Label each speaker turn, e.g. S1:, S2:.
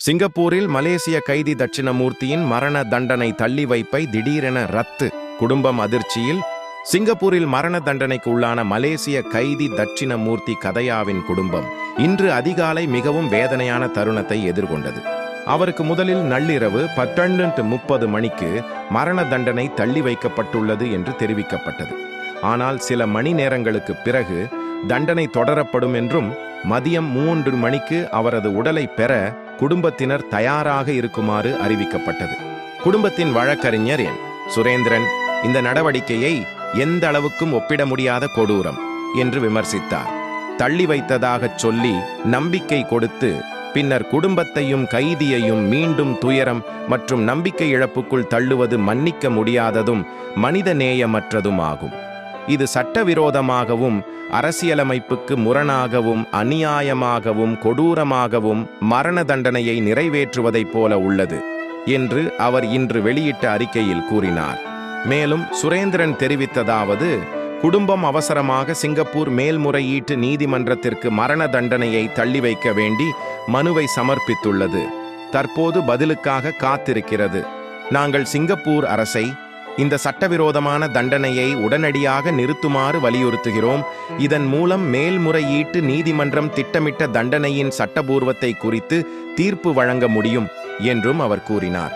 S1: சிங்கப்பூரில் மலேசிய கைதி தட்சிணமூர்த்தியின் மரண தண்டனை தள்ளி வைப்பை திடீரென ரத்து. குடும்பம் அதிர்ச்சியில். சிங்கப்பூரில் மரண தண்டனைக்கு உள்ளான மலேசிய கைதி தட்சிணமூர்த்தி கதையாவின் குடும்பம் இன்று அதிகாலை மிகவும் வேதனையான தருணத்தை எதிர்கொண்டது. அவருக்கு முதலில் நள்ளிரவு 12:30 மணிக்கு மரண தண்டனை தள்ளி வைக்கப்பட்டுள்ளது என்று தெரிவிக்கப்பட்டது. ஆனால் சில மணி நேரங்களுக்கு பிறகு தண்டனை தொடரப்படும் என்றும் மதியம் 3 மணிக்கு அவரது உடலை பெற குடும்பத்தினர் தயாராக இருக்குமாறு அறிவிக்கப்பட்டது. குடும்பத்தின் வழக்கறிஞர் என். சுரேந்திரன் இந்த நடவடிக்கையை எந்த அளவுக்கும் ஒப்பிட முடியாத கொடூரம் என்று விமர்சித்தார். தள்ளி வைத்ததாகச் சொல்லி நம்பிக்கை கொடுத்து பின்னர் குடும்பத்தையும் கைதியையும் மீண்டும் துயரம் மற்றும் நம்பிக்கை இழப்புக்குள் தள்ளுவது மன்னிக்க முடியாததும் மனித நேயமற்றதும் ஆகும். இது சட்டவிரோதமாகவும் அரசியலமைப்புக்கு முரணாகவும் அநியாயமாகவும் கொடூரமாகவும் மரண தண்டனையை நிறைவேற்றுவதைப் போல உள்ளது என்று அவர் இன்று வெளியிட்ட அறிக்கையில் கூறினார். மேலும் சுரேந்திரன் தெரிவித்ததாவது, குடும்பம் அவசரமாக சிங்கப்பூர் மேல்முறையீட்டு நீதிமன்றத்திற்கு மரண தண்டனையை தள்ளி வைக்க வேண்டி மனுவை சமர்ப்பித்துள்ளது. தற்போது பதிலுக்காக காத்திருக்கிறது. நாங்கள் சிங்கப்பூர் அரசை இந்த சட்டவிரோதமான தண்டனையை உடனடியாக நிறுத்துமாறு வலியுறுத்துகிறோம். இதன் மூலம் மேல்முறையீட்டு நீதிமன்றம் திட்டமிட்ட தண்டனையின் சட்டபூர்வத்தை குறித்து தீர்ப்பு வழங்க முடியும் என்றும் அவர் கூறினார்.